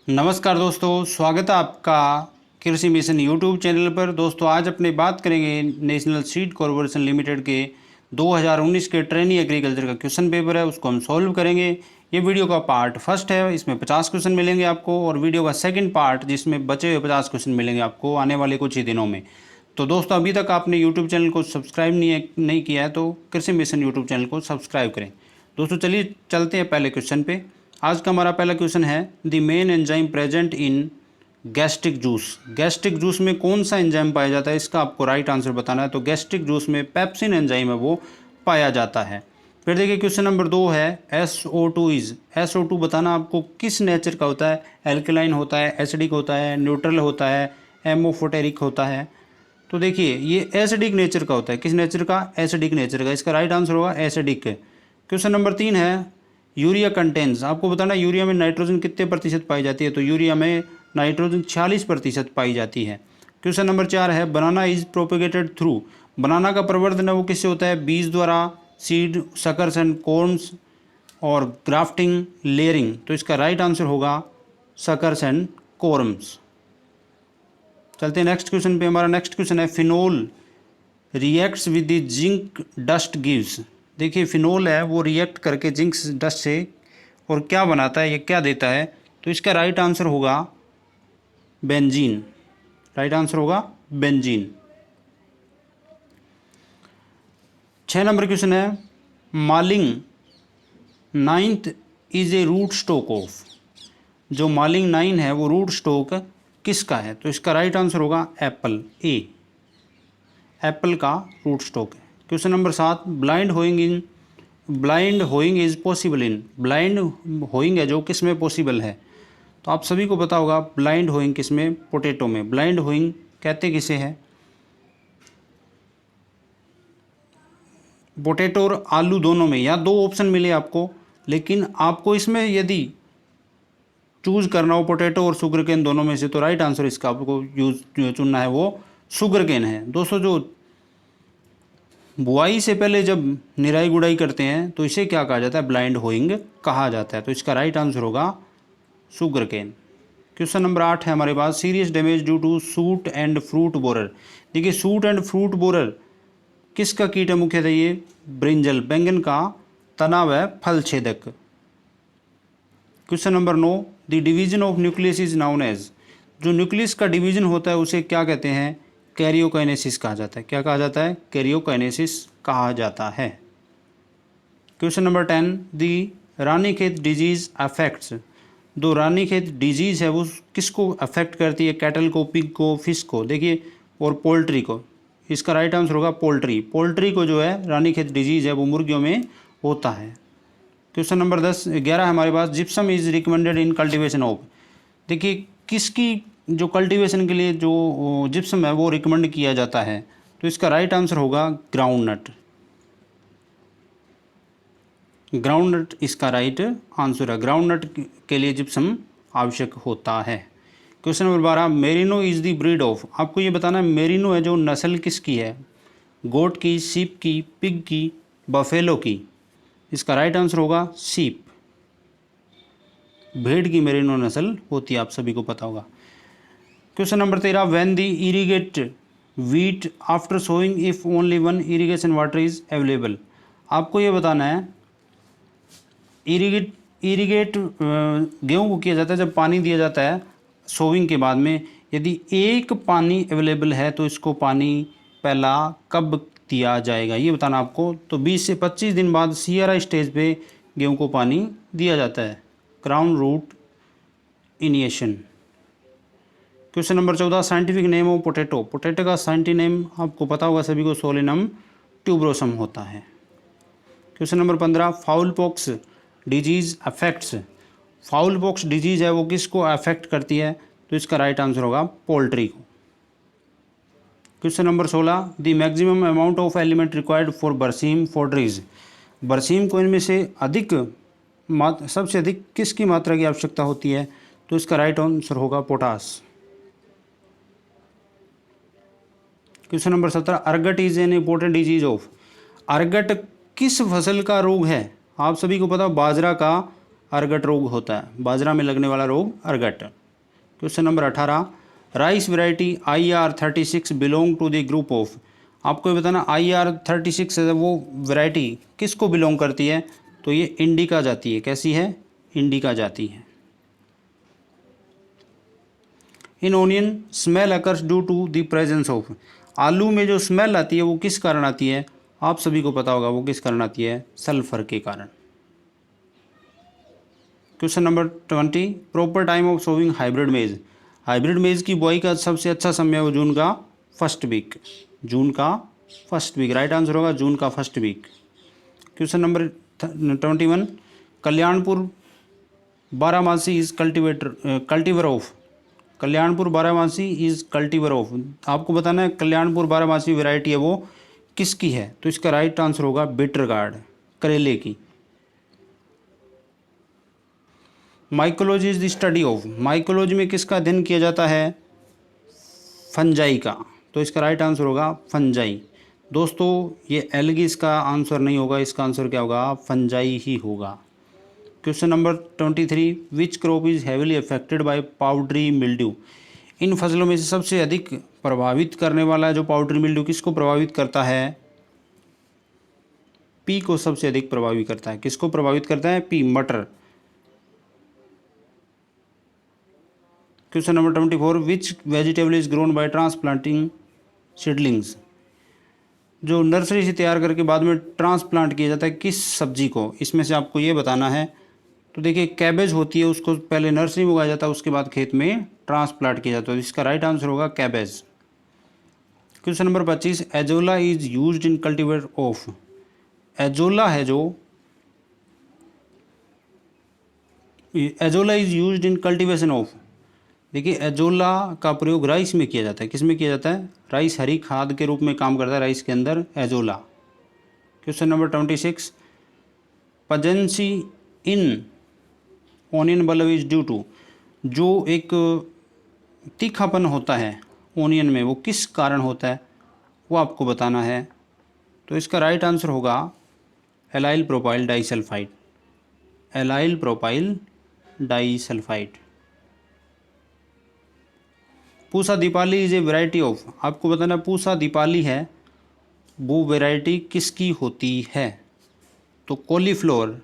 नमस्कार दोस्तों, स्वागत है आपका कृषि मिशन यूट्यूब चैनल पर। दोस्तों आज अपने बात करेंगे नेशनल सीड कॉरपोरेशन लिमिटेड के 2019 के ट्रेनी एग्रीकल्चर का क्वेश्चन पेपर है, उसको हम सॉल्व करेंगे। ये वीडियो का पार्ट फर्स्ट है, इसमें 50 क्वेश्चन मिलेंगे आपको, और वीडियो का सेकंड पार्ट जिसमें बचे हुए 50 क्वेश्चन मिलेंगे आपको आने वाले कुछ ही दिनों में। तो दोस्तों अभी तक आपने यूट्यूब चैनल को सब्सक्राइब नहीं किया है तो कृषि मिशन यूट्यूब चैनल को सब्सक्राइब करें। दोस्तों चलिए चलते हैं पहले क्वेश्चन पे। आज का हमारा पहला क्वेश्चन है, the main enzyme present in gastric juice. Gastric juice में कौन सा एंजाइम पाया जाता है, इसका आपको राइट आंसर बताना है। तो गैस्ट्रिक जूस में पेप्सिन एंजाइम है वो पाया जाता है। फिर देखिए क्वेश्चन नंबर 2 है, SO2 इज। SO2 बताना आपको किस नेचर का होता है। एल्कलाइन होता है, एसिडिक होता है, न्यूट्रल होता है, एमोफोटेरिक होता है। तो देखिए ये एसिडिक नेचर का होता है। किस नेचर का? एसिडिक नेचर का। इसका राइट आंसर होगा एसिडिक। क्वेश्चन नंबर 3 है, यूरिया कंटेंस। आपको बताना यूरिया में नाइट्रोजन कितने प्रतिशत पाई जाती है। तो यूरिया में नाइट्रोजन 46% पाई जाती है। क्वेश्चन नंबर 4 है, बनाना इज प्रोपेगेटेड थ्रू। बनाना का प्रवर्धन है वो किससे होता है? बीज द्वारा, सीड, सकर्स एंड कॉर्न्स, और ग्राफ्टिंग, लेयरिंग। तो इसका राइट आंसर होगा सकर्स एंड कॉर्म्स। चलते हैं नेक्स्ट क्वेश्चन पे। हमारा नेक्स्ट क्वेश्चन है, phenol reacts with the zinc dust gives. देखिए फिनोल है वो रिएक्ट करके जिंक डस्ट से और क्या बनाता है, ये क्या देता है। तो इसका राइट आंसर होगा बेंजीन। राइट आंसर होगा बेंजीन। 6 नंबर क्वेश्चन है, Malling ninth is a root stock of. जो मालिंग 9 है वो रूट स्टॉक किसका है। तो इसका राइट आंसर होगा एप्पल, ए। एप्पल का रूट स्टॉक है। Question number 7, blind hoeing is possible in. Blind hoeing है जो किस में पॉसिबल है। तो आप सभी को पता होगा ब्लाइंड होइंग किस में? पोटैटो में। ब्लाइंड होइंग कहते किसे हैं? पोटैटो और आलू दोनों में, या 2 ऑप्शन मिले आपको, लेकिन आपको इसमें यदि चूज करना हो पोटैटो और शुगर केन दोनों में से, तो राइट आंसर इसका आपको चुनना है वो शुगर केन है। दोस्तों जो बुआई से पहले जब निराई गुड़ाई करते हैं तो इसे क्या कहा जाता है? ब्लाइंड होइंग कहा जाता है। तो इसका राइट आंसर होगा शुगर केन। क्वेश्चन नंबर 8 है हमारे पास, serious damage due to shoot and fruit borer. देखिए सूट एंड फ्रूट बोरर किसका कीट है मुख्यतः? ये ब्रिंजल, बैंगन का तनाव है फल छेदक। Question number 9, the division of nucleus is known as. जो न्यूक्लियस का डिवीजन होता है उसे क्या कहते हैं? कैरियोकाइनेसिस कहा जाता है। क्या कहा जाता है? कैरियोकाइनेसिस कहा जाता है। क्वेश्चन नंबर 10, दी रानीखेत डिजीज अफेक्ट्स। दो रानीखेत डिजीज है वो किसको अफेक्ट करती है? कैटल को, पिग को, फिश को। देखिए और पोल्ट्री को। इसका राइट आंसर होगा पोल्ट्री। पोल्ट्री को जो है रानीखेत डिजीज है वो मुर्गियों में होता है। क्वेश्चन नंबर 11 हमारे पास, gypsum is recommended in cultivation of. देखिए किसकी जो कल्टीवेशन के लिए जो जिप्सम है वो रिकमेंड किया जाता है। तो इसका राइट आंसर होगा ग्राउंड नट। ग्राउंड नट इसका राइट आंसर है। ग्राउंड नट के लिए जिप्सम आवश्यक होता है। Question number 12, merino is the breed of. आपको ये बताना है मेरिनो है जो नस्ल किसकी है? गोट की, सीप की, पिग की, बफेलो की। इसका राइट आंसर होगा सीप। भेड़ की मेरिनो नस्ल होती है, आप सभी को पता होगा। Question number 13, when the irrigate wheat after sowing if only one irrigation water is available. आपको ये बताना है इरीगेट गेहूँ को किया जाता है जब पानी दिया जाता है सोइंग के बाद में। यदि एक पानी अवेलेबल है तो इसको पानी पहला कब दिया जाएगा ये बताना आपको। तो 20 से 25 दिन बाद सियरा स्टेज पे गेहूँ को पानी दिया जाता है। Ground root initiation. Question number 14, scientific name of potato. Potato का साइंटिफिक नेम आपको पता होगा सभी को, सोलेनम ट्यूबरोसम होता है। Question number 15, fowl pox disease affects. Fowl pox disease है वो किसको अफेक्ट करती है? तो इसका राइट आंसर होगा पोल्ट्री को। Question number 16, the maximum amount of element required for berseem for trees. Berseem को इनमें से सबसे अधिक किसकी मात्रा की आवश्यकता होती है? तो इसका राइट आंसर होगा potash. Question number 17, ergot is an important disease of. Ergot किस फसल का रोग है? आप सभी को पता बाजरा का अर्गट रोग होता है, बाजरा में लगने वाला रोग ergot. Question number 18, rice variety IR36 belong to the group of. आपको ये बताना IR36 है वो वैरायटी किसको बिलोंग करती है, तो ये इंडिका जाती है। कैसी है? इंडिका जाती है। In onion smell occurs due to the presence of. आलू में जो स्मेल आती है वो किस कारण आती है, आप सभी को पता होगा वो किस कारण आती है, सल्फर के कारण। Question number 20, proper time of sowing hybrid मेज। हाइब्रिड मेज की बुआई का सबसे अच्छा समय हो जून का फर्स्ट वीक। जून का फर्स्ट वीक, राइट आंसर होगा जून का first week. Question number 21, Kalyanpur Baramasi is cultivar of. Kalyanpur Baramasi is cultivar of. आपको बताना है कल्याणपुर बारामासी वैरायटी है वो किसकी है, तो इसका राइट आंसर होगा बिटर गार्ड, करेले की। Mycology is the study of. Mycology में किसका अध्ययन किया जाता है, फंजाई का, तो इसका राइट आंसर होगा फंजाई। दोस्तों ये एल्गी इसका आंसर नहीं होगा, इसका आंसर क्या होगा, फंजाई ही होगा। Question number 23, which crop is heavily affected by powdery mildew. इन फसलों में से सबसे अधिक प्रभावित करने वाला जो पाउडरी मिल्ड्यू किसको प्रभावित करता है, पी को सबसे अधिक प्रभावित करता है। किसको प्रभावित करता है, पी, मटर। Question number 24, which vegetable is grown by transplanting seedlings. जो नर्सरी से तैयार करके बाद में ट्रांसप्लांट किया जाता है किस सब्जी को, इसमें से आपको ये बताना है। तो देखिए कैबेज होती है, उसको पहले नर्सरी में उगाया जाता है, उसके बाद खेत में ट्रांसप्लांट किया जाता है, इसका राइट आंसर होगा cabbage. Question number 25, azolla is used in cultivator of. Azolla है जो, azolla is used in cultivation of. देखिए एजोला का प्रयोग राइस में किया जाता है, किस में किया जाता है, राइस हरी खाद के रूप में काम करता है राइस के अंदर azolla. Question number 26, pungency in onion bulb is due to. जो एक तीखापन होता है ओनियन में वो किस कारण होता है, वो आपको बताना है। तो इसका राइट आंसर होगा allyl propyl disulphide. Allyl propyl disulphide. Pusa Deepali is a variety of. आपको बताना पूसा दीपाली है वो वैरायटी किसकी होती है, तो कॉलीफ्लावर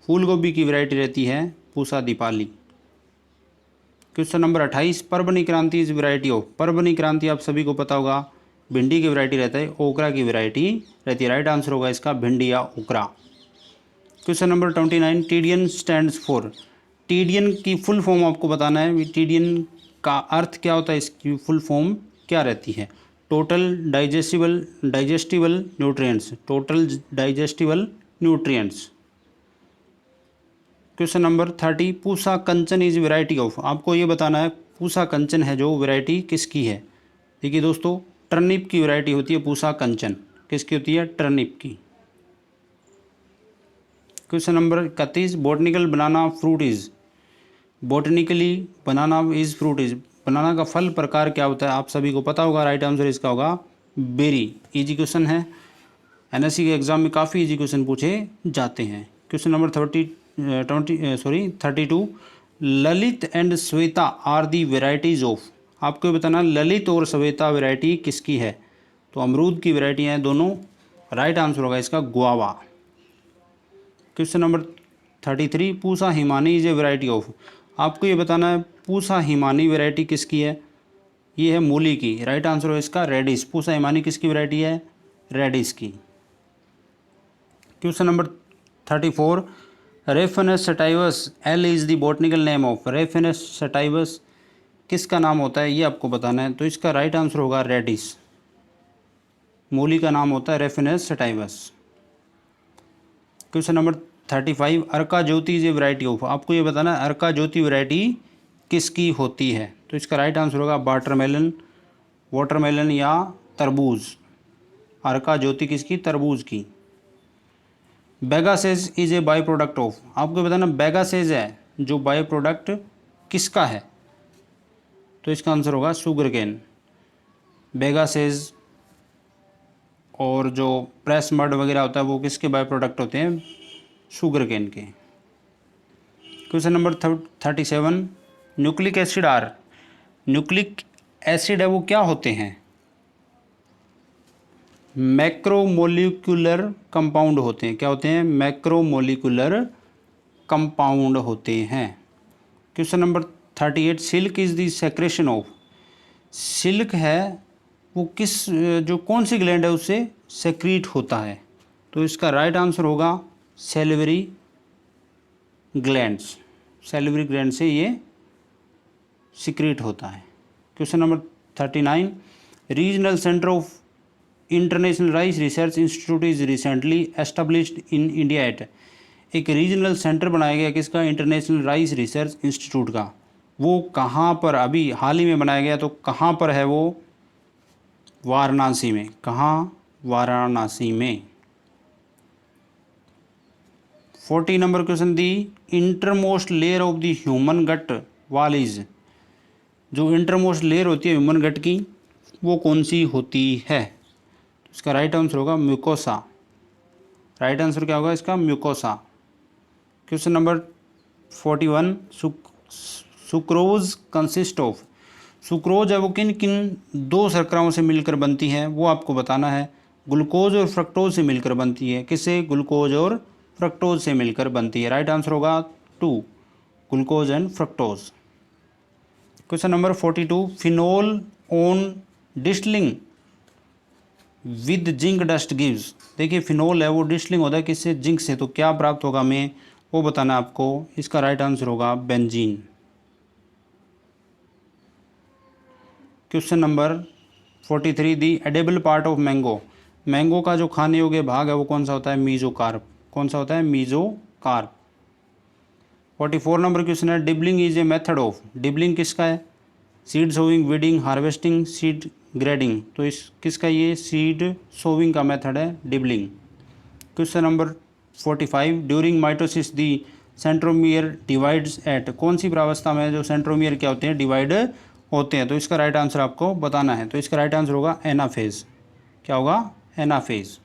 फूल गोभी की वैरायटी रहती है पूसा दीपाली। क्वेश्चन नंबर 28, पर्वनी क्रांति इज वैरायटी ऑफ। पर्वनी क्रांति आप सभी को पता होगा भिंडी की वैरायटी रहता है, ओकरा की वैरायटी रहती है, राइट आंसर होगा इसका भिंडी या okra. Question number 29, TDN stands for. TDN की फुल फॉर्म आपको बताना है, टीडियन का अर्थ क्या होता है, इसकी फुल फॉर्म क्या रहती है, total digestible nutrients. Total digestible nutrients. Question number 30, Pusa Kanchan is variety of. आपको ये बताना है पूसा कंचन है जो वैरायटी किसकी है। देखिए दोस्तों टर्निप की वैरायटी होती है पूसा कंचन, किसकी होती है, टर्निप की। Question number 31, botanical banana fruit is. Botanically banana is fruit is. Banana का फल प्रकार क्या होता है, आप सभी को पता होगा, राइट आंसर इसका होगा बेरी। इजी क्वेश्चन है, एनएससी के एग्जाम में काफ़ी इजी क्वेश्चन पूछे जाते हैं। Question number 32, Lalit and Shweta are the varieties of. आपको बताना ललित और श्वेता वैरायटी किसकी है, तो अमरूद की वैरायटी हैं दोनों, राइट आंसर होगा इसका guava. Question number 33, Pusa Himani is a variety of. आपको ये बताना है पूसा हिमानी वैरायटी किसकी है, ये है मूली की, राइट आंसर होगा इसका रेडिश। पूसा हिमानी किसकी वैरायटी है, रेडिश की। Question number 34, Raphanus sativus L is the botanical name of. Raphanus sativus किसका नाम होता है ये आपको बताना है, तो इसका राइट आंसर होगा रेडिश। मूली का नाम होता है Raphanus sativus. Question number 35, Arka Jyoti is a variety of. आपको ये बताना है अर्का ज्योति वैरायटी किसकी होती है, तो इसका राइट आंसर होगा वाटरमेलन या तरबूज। अर्का ज्योति किसकी, तरबूज की। Bagasse is a by product of. आपको बताना बेगासेज है जो बाई प्रोडक्ट किसका है, तो इसका आंसर होगा शुगर केन। बेगासेज और जो प्रेस मड वगैरह होता है वो किसके बाई प्रोडक्ट होते हैं, शुगर केन के। Question number 37, nucleic acid are, nucleic acid है वो क्या होते हैं? मैक्रोमोलिकुलर कंपाउंड होते हैं। क्या होते हैं? मैक्रोमोलिकुलर कंपाउंड होते हैं। Question number 38, silk is the secretion of, silk है वो किस, जो कौन सी ग्लैंड है उससे सेक्रीट होता है? तो इसका राइट आंसर होगा सैलिवरी ग्लैंड्स, सैलिवरी ग्लैंड से ये सिक्रीट होता है। Question number 39, regional centre of international rice research institute is recently established in India at, एक रीजनल सेंटर बनाया गया किसका? इंटरनेशनल राइस रिसर्च इंस्टीट्यूट का। वो कहाँ पर, अभी हाल ही में बनाया गया, तो कहाँ पर है वो? वाराणसी में। कहाँ? वाराणसी में। 40 number question, the innermost layer of the human gut wall is, जो इंटरमोस्ट लेयर होती है ह्यूमन गट की वो कौन सी होती है? इसका राइट आंसर होगा म्यूकोसा। राइट आंसर क्या होगा इसका? Mucosa. Question number 41, sucrose consist of, sucrose है वो किन किन दो शर्कराओं से मिलकर बनती है वो आपको बताना है। ग्लूकोज और फ्रक्टोज से मिलकर बनती है। किससे? ग्लूकोज और फ्रक्टोज से मिलकर बनती है। राइट आंसर होगा 2, glucose and fructose. Question number 42, phenol on distilling with zinc dust gives, देखिए फिनोल है वो डिस्टिलिंग होता है किससे? जिंक से। तो क्या प्राप्त होगा हमें वो बताना है आपको। इसका राइट आंसर होगा benzene. Question number 43, the edible part of mango, mango का जो खाने योग्य भाग है वो कौन सा होता है? मीजोकार्प। कौन सा होता है? मीजोकार्प। 44 नंबर क्वेश्चन है, dibbling is a method of, dibbling किसका है? Seed sowing, weeding, harvesting, seed grading. तो इस किसका? ये सीड सोविंग का मेथड है dibbling. Question number 45, during mitosis the centromere divides at, कौन सी प्रावस्था में जो सेंट्रोमियर क्या होते हैं? डिवाइड होते हैं। तो इसका राइट आंसर आपको बताना है। तो इसका राइट आंसर होगा एनाफेज। क्या होगा? Anaphase.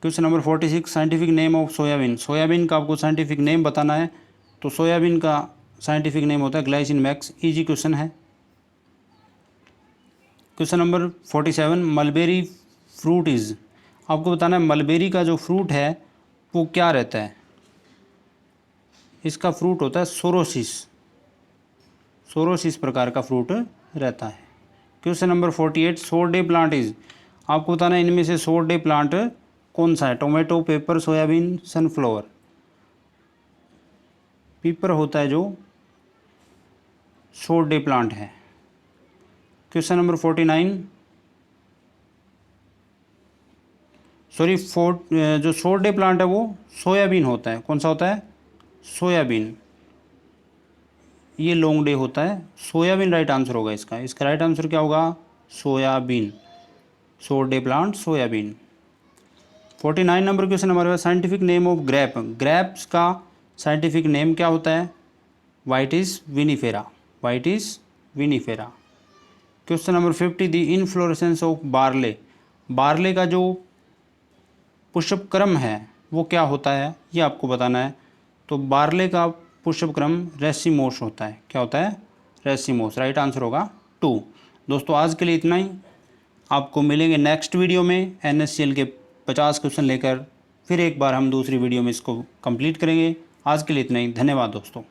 Question number 46, scientific name of soybean, soybean का आपको साइंटिफिक नेम बताना है। तो सोयाबीन का साइंटिफिक नेम होता है ग्लाइसिन मैक्स। इजी क्वेश्चन है। Question number 47, mulberry fruit is, आपको बताना है मलबेरी का जो फ्रूट है वो क्या रहता है? इसका फ्रूट होता है सोरोसिस, सोरोसिस प्रकार का फ्रूट रहता है। क्वेश्चन नंबर 48, सोर डे प्लांट इज, आपको बताना है इनमें से सोर डे प्लांट कौन सा है? Tomato, paper, soybean, sunflower. Paper होता है जो सोर डे प्लांट है। क्वेश्चन नंबर 49, जो सोर डे प्लांट है वो सोयाबीन होता है। कौन सा होता है? सोयाबीन। ये लॉन्ग डे होता है। सोयाबीन राइट आंसर होगा इसका। इसका राइट आंसर क्या होगा? Soybean. Short day plant soybean. 49 number question हमारे पास, scientific name of grape, grapes का साइंटिफिक नेम क्या होता है? Vitis vinifera, Vitis vinifera. Question number 50, the inflorescence of barley, barley का जो पुष्प क्रम है वो क्या होता है ये आपको बताना है। तो बार्ले का पुष्प क्रम रेसिमोस होता है। क्या होता है? रेसिमोस। राइट आंसर होगा 2। दोस्तों आज के लिए इतना ही। आपको मिलेंगे नेक्स्ट वीडियो में NSCL के 50 क्वेश्चन लेकर। फिर एक बार हम दूसरी वीडियो में इसको कंप्लीट करेंगे। आज के लिए इतना ही। धन्यवाद दोस्तों।